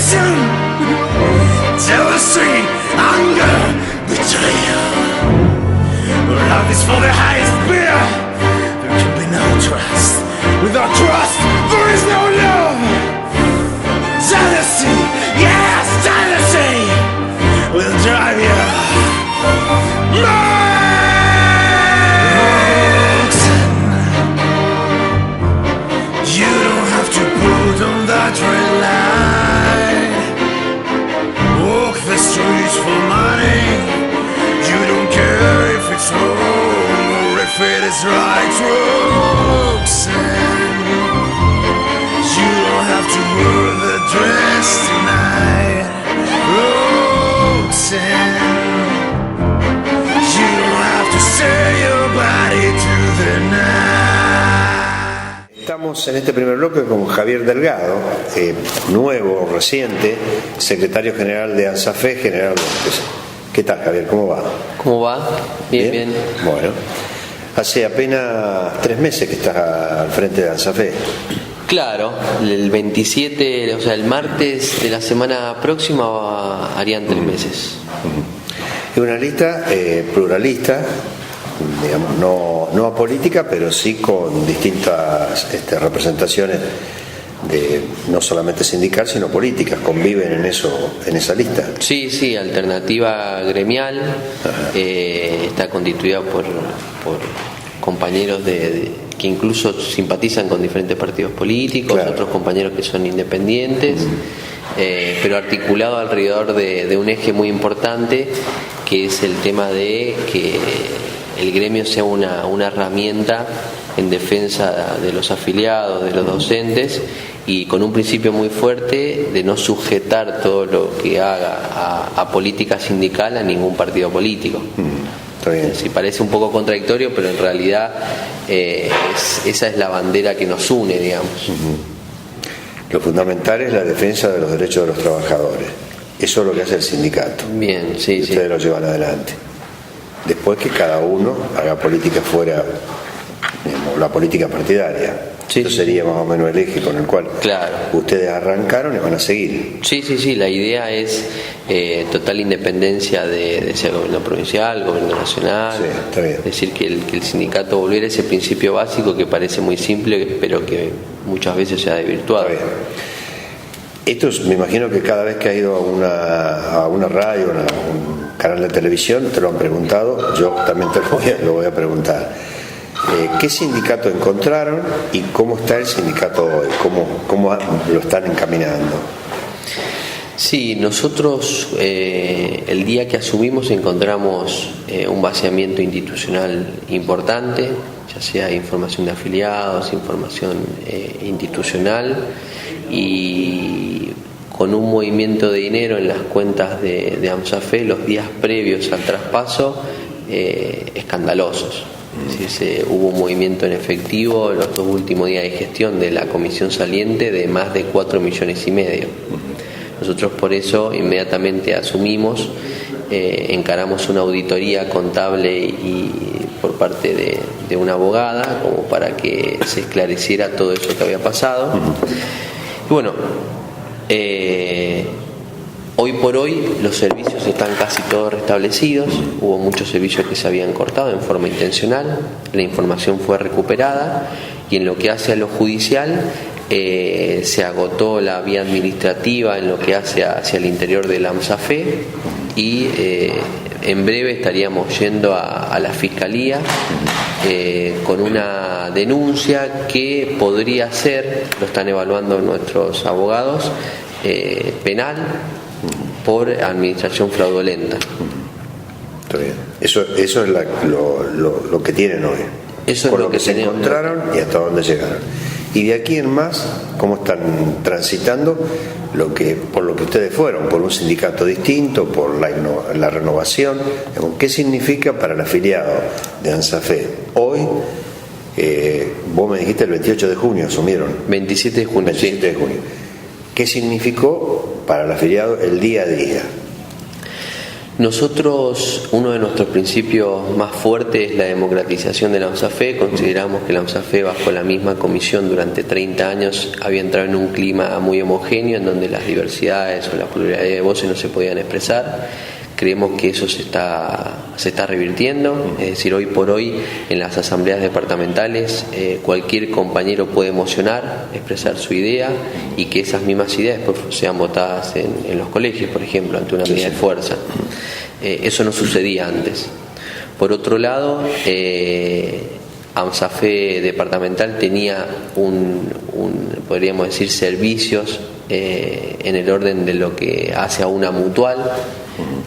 ambition, jealousy, anger, betrayal. Love is for the highest beer. There can be no trust. Without trust, there is no love. Jealousy, yes, jealousy will drive you mad. You don't have to put on that red light. Walk the streets for money. You don't care if it's wrong or if it is right. Roxanne, you don't have to wear the dress tonight. Roxanne, you don't have to sell your body to the night. Estamos en este primer bloque con Javier Delgado, nuevo, reciente, secretario general de ANSAFE, General López. ¿Qué tal, Javier? ¿Cómo va? ¿Cómo va? Bien. Bueno, hace apenas 3 meses que estás al frente de ANSAFE. Claro, el 27, o sea, el martes de la semana próxima harían 3 meses. Es una lista pluralista, digamos, no apolítica, pero sí con distintas representaciones no solamente sindical sino políticas, conviven en esa lista. Sí, alternativa gremial, está constituida por compañeros que incluso simpatizan con diferentes partidos políticos, claro. Otros compañeros que son independientes, pero articulado alrededor de un eje muy importante, que es el tema de que el gremio sea una herramienta en defensa de los afiliados, de los docentes, y con un principio muy fuerte de no sujetar todo lo que haga a política sindical a ningún partido político. Está bien. Sí, parece un poco contradictorio, pero en realidad esa es la bandera que nos une, digamos. Lo fundamental es la defensa de los derechos de los trabajadores. Eso es lo que hace el sindicato. Bien, sí. Y ustedes lo llevan adelante. Después que cada uno haga política fuera, digamos, la política partidaria. Eso sería más o menos el eje con el cual ustedes arrancaron y van a seguir. Sí, la idea es total independencia de sea gobierno provincial, gobierno nacional. Sí, está bien. Es decir, que el sindicato volviera a ese principio básico que parece muy simple, pero que muchas veces se ha desvirtuado. Está bien. Esto me imagino que cada vez que has ido a una radio, a un canal de televisión, te lo han preguntado, yo también te lo voy a preguntar. ¿Qué sindicato encontraron y cómo está el sindicato hoy? ¿Cómo lo están encaminando? Sí, nosotros el día que asumimos encontramos un vaciamiento institucional importante, ya sea información de afiliados, información institucional, y con un movimiento de dinero en las cuentas de ANSAFE los días previos al traspaso escandalosos. Hubo un movimiento en efectivo en los 2 últimos días de gestión de la comisión saliente de más de 4,5 millones. Nosotros por eso inmediatamente asumimos, encaramos una auditoría contable y por parte de una abogada como para que se esclareciera todo eso que había pasado. Y bueno, hoy por hoy los servicios están casi todos restablecidos. Hubo muchos servicios que se habían cortado en forma intencional, la información fue recuperada, y en lo que hace a lo judicial se agotó la vía administrativa en lo que hace hacia el interior de la ANSAFE, y en breve estaríamos yendo a la Fiscalía con una denuncia que podría ser, lo están evaluando nuestros abogados, penal por administración fraudulenta. Está bien. Eso es lo que tienen hoy. Eso por es lo que se encontraron y hasta dónde llegaron. Y de aquí en más, ¿cómo están transitando por lo que ustedes fueron? Por un sindicato distinto, por la renovación. ¿Qué significa para el afiliado de ANSAFE? Hoy, vos me dijiste el 28 de junio, asumieron. 27 de junio. 27 de junio. ¿Qué significó para el afiliado el día a día? Nosotros, uno de nuestros principios más fuertes es la democratización de la UNSAFE. Consideramos que la UNSAFE, bajo la misma comisión durante 30 años, había entrado en un clima muy homogéneo en donde las diversidades o la pluralidad de voces no se podían expresar. Creemos que eso se está revirtiendo, es decir, hoy por hoy en las asambleas departamentales cualquier compañero puede mocionar, expresar su idea y que esas mismas ideas después sean votadas en los colegios, por ejemplo, ante una medida de fuerza. Eso no sucedía antes. Por otro lado, AMSAFE departamental tenía podríamos decir, servicios en el orden de lo que hace a una mutual,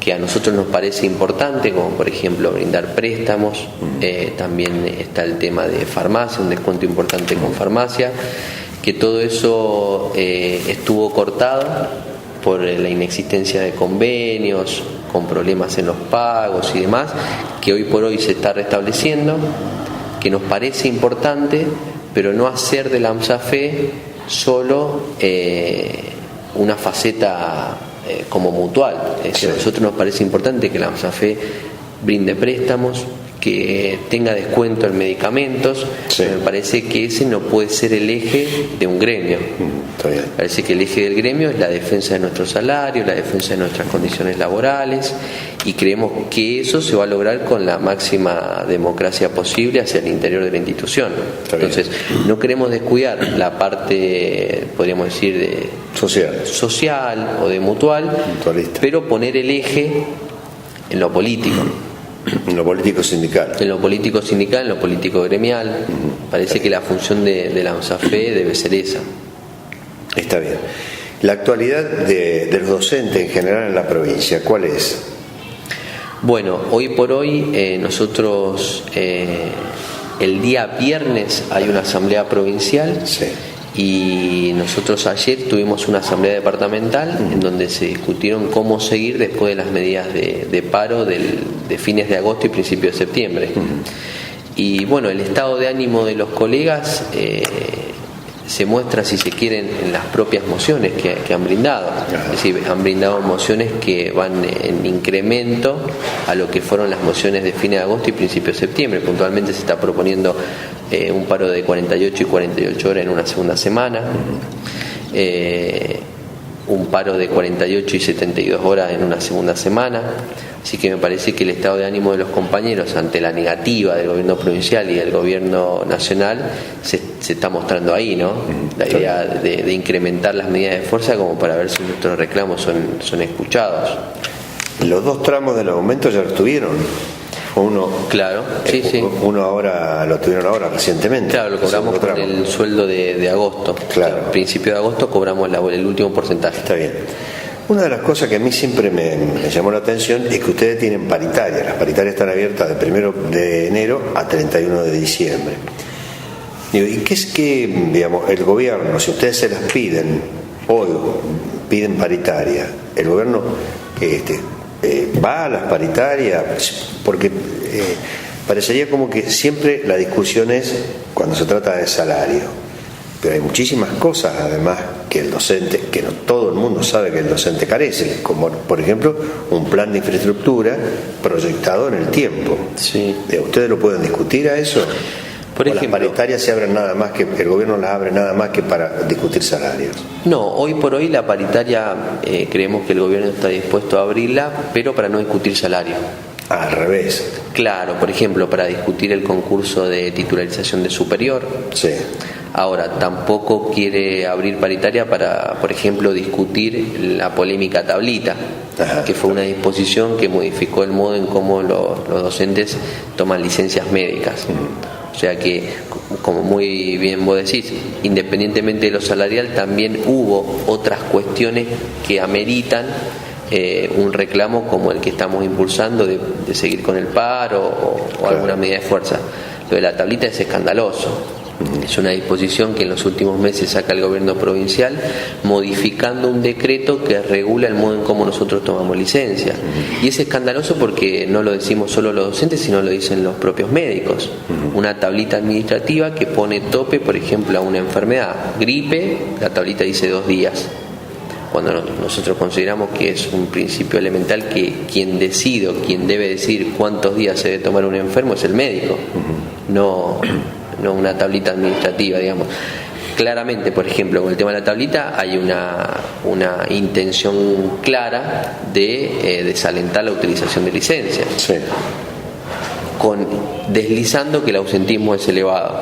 que a nosotros nos parece importante, como por ejemplo brindar préstamos. También está el tema de farmacia, un descuento importante con farmacia, que todo eso estuvo cortado por la inexistencia de convenios, con problemas en los pagos y demás, que hoy por hoy se está restableciendo, que nos parece importante, pero no hacer de la AMSAFE solo una faceta como mutual. Es decir, a nosotros nos parece importante que la AMSAFE brinde préstamos, que tenga descuento en medicamentos, pero me parece que ese no puede ser el eje de un gremio. Me parece que el eje del gremio es la defensa de nuestros salarios, la defensa de nuestras condiciones laborales, y creemos que eso se va a lograr con la máxima democracia posible hacia el interior de la institución. Entonces, no queremos descuidar la parte, podríamos decir, de social o de mutualista, pero poner el eje en lo político. En lo político sindical. En lo político sindical, en lo político gremial. Parece que la función de la UNSAFE debe ser esa. Está bien. La actualidad de los docentes en general en la provincia, ¿cuál es? Bueno, hoy por hoy nosotros el día viernes hay una asamblea provincial. Sí. Y nosotros ayer tuvimos una asamblea departamental en donde se discutieron cómo seguir después de las medidas de paro de fines de agosto y principios de septiembre. Y bueno, el estado de ánimo de los colegas se muestra, si se quieren, en las propias mociones que han brindado. Es decir, han brindado mociones que van en incremento a lo que fueron las mociones de fines de agosto y principios de septiembre. Puntualmente se está proponiendo un paro de 48 y 48 horas en una segunda semana, un paro de 48 y 72 horas en una segunda semana. Así que me parece que el estado de ánimo de los compañeros ante la negativa del gobierno provincial y del gobierno nacional se está mostrando ahí, ¿no? La idea de incrementar las medidas de fuerza como para ver si nuestros reclamos son escuchados. Los dos tramos del aumento ya lo tuvieron. Claro, sí. Uno ahora lo tuvieron recientemente. Claro, lo cobramos con el sueldo de agosto. Claro. A principio de agosto cobramos el último porcentaje. Está bien. Una de las cosas que a mí siempre me llamó la atención es que ustedes tienen paritarias. Las paritarias están abiertas de 1 de enero a 31 de diciembre. ¿Y qué es que, digamos, el gobierno, si ustedes se las piden, hoy piden paritaria, el gobierno va a las paritarias? Porque parecería como que siempre la discusión es cuando se trata de salario. Pero hay muchísimas cosas, además, que el docente, que no todo el mundo sabe que el docente carece, como por ejemplo un plan de infraestructura proyectado en el tiempo. Sí. ¿Ustedes lo pueden discutir a eso? Por ejemplo, las paritarias se abren nada más que, el gobierno las abre nada más que para discutir salarios. No, hoy por hoy la paritaria creemos que el gobierno está dispuesto a abrirla, pero para no discutir salario. Al revés. Claro, por ejemplo, para discutir el concurso de titularización de superior. Sí. Ahora, tampoco quiere abrir paritaria para, por ejemplo, discutir la polémica tablita, que fue una disposición que modificó el modo en cómo los docentes toman licencias médicas. O sea que, como muy bien vos decís, independientemente de lo salarial, también hubo otras cuestiones que ameritan un reclamo como el que estamos impulsando de seguir con el paro o alguna medida de fuerza. Lo de la tablita es escandaloso. Es una disposición que en los últimos meses saca el gobierno provincial, modificando un decreto que regula el modo en cómo nosotros tomamos licencia. Y es escandaloso porque no lo decimos solo los docentes, sino lo dicen los propios médicos. Una tablita administrativa que pone tope, por ejemplo, a una enfermedad. Gripe, la tablita dice 2 días. cuando nosotros consideramos que es un principio elemental que quien decide o quien debe decidir cuántos días se debe tomar un enfermo es el médico, no una tablita administrativa, digamos. Claramente, por ejemplo, con el tema de la tablita hay una intención clara de desalentar la utilización de licencias, Sí. deslizando que el ausentismo es elevado.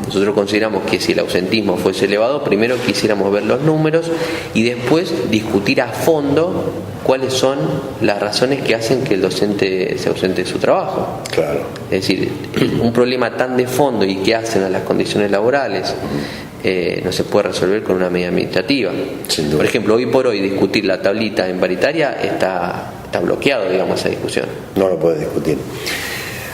Nosotros consideramos que si el ausentismo fuese elevado, primero quisiéramos ver los números y después discutir a fondo cuáles son las razones que hacen que el docente se ausente de su trabajo. Claro. Es decir, un problema tan de fondo y que hacen a las condiciones laborales no se puede resolver con una medida administrativa. Sin duda. Por ejemplo, hoy por hoy discutir la tablita en paritaria está bloqueado, digamos, esa discusión. No lo puedes discutir.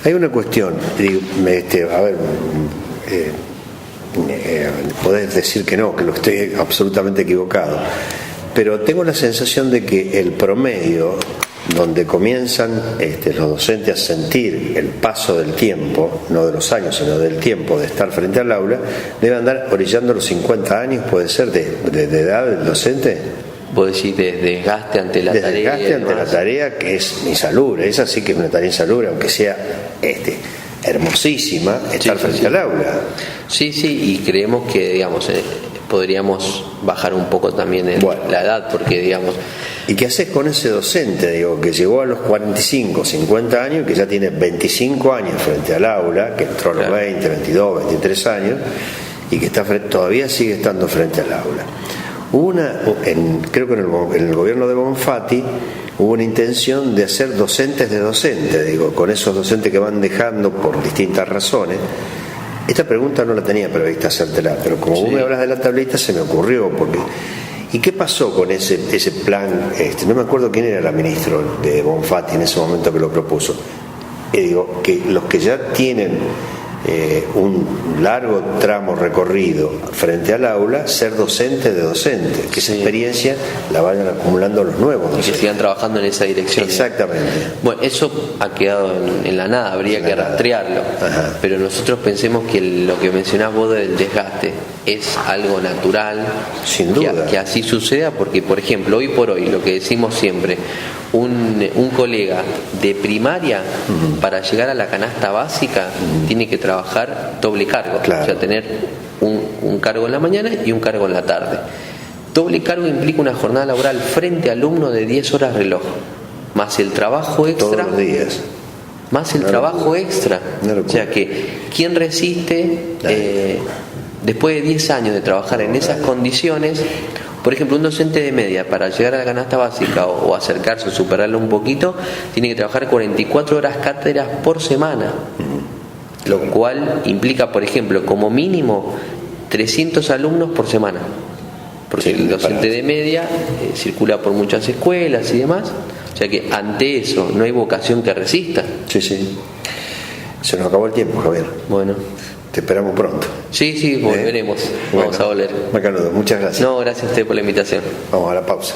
Hay una cuestión, a ver, podés decir que no, que lo estoy absolutamente equivocado, pero tengo la sensación de que el promedio donde comienzan los docentes a sentir el paso del tiempo, no de los años, sino del tiempo de estar frente al aula, debe andar orillando los 50 años, puede ser, de edad del docente. Vos decís de desgaste ante la tarea. Desgaste ante la tarea, que es insalubre, esa sí que es una tarea insalubre, aunque sea hermosísima, estar frente al aula. Sí, y creemos que, digamos, podríamos bajar un poco también la edad, porque, digamos... ¿Y qué haces con ese docente, digo, que llegó a los 45, 50 años, que ya tiene 25 años frente al aula, que entró a los 20, 22, 23 años, y que todavía sigue estando frente al aula? Creo que en el gobierno de Bonfatti hubo una intención de hacer docentes de docentes, digo, con esos docentes que van dejando por distintas razones. Esta pregunta no la tenía prevista hacértela, pero como vos me hablas de la tablita se me ocurrió, ¿y qué pasó con ese plan? No me acuerdo quién era la ministra de Bonfatti en ese momento que lo propuso. Digo, que los que ya tienen un largo tramo recorrido frente al aula, ser docente de docente, que esa experiencia la vayan acumulando los nuevos docentes. Que sigan trabajando en esa dirección. Exactamente. Bueno, eso ha quedado en la nada, habría que rastrearlo. Ajá. Pero nosotros pensemos que lo que mencionás vos del desgaste es algo natural. Sin duda. Que así suceda, porque, por ejemplo, hoy por hoy, lo que decimos siempre, un colega de primaria, para llegar a la canasta básica, tiene que trabajar doble cargo. Claro. O sea, tener un cargo en la mañana y un cargo en la tarde. Doble cargo implica una jornada laboral frente al alumno de 10 horas reloj, más el trabajo extra. Todos los días. Más el trabajo extra. O sea que, ¿quién resiste después de 10 años de trabajar en esas condiciones? Por ejemplo, un docente de media, para llegar a la canasta básica o acercarse o superarlo un poquito, tiene que trabajar 44 horas cátedras por semana, lo cual implica, por ejemplo, como mínimo 300 alumnos por semana, porque el docente de media circula por muchas escuelas y demás. O sea que ante eso no hay vocación que resista. Sí. Se nos acabó el tiempo, Javier. Bueno. Te esperamos pronto. Sí, volveremos. Vamos a volver. Macanudo, muchas gracias. No, gracias a usted por la invitación. Vamos a la pausa.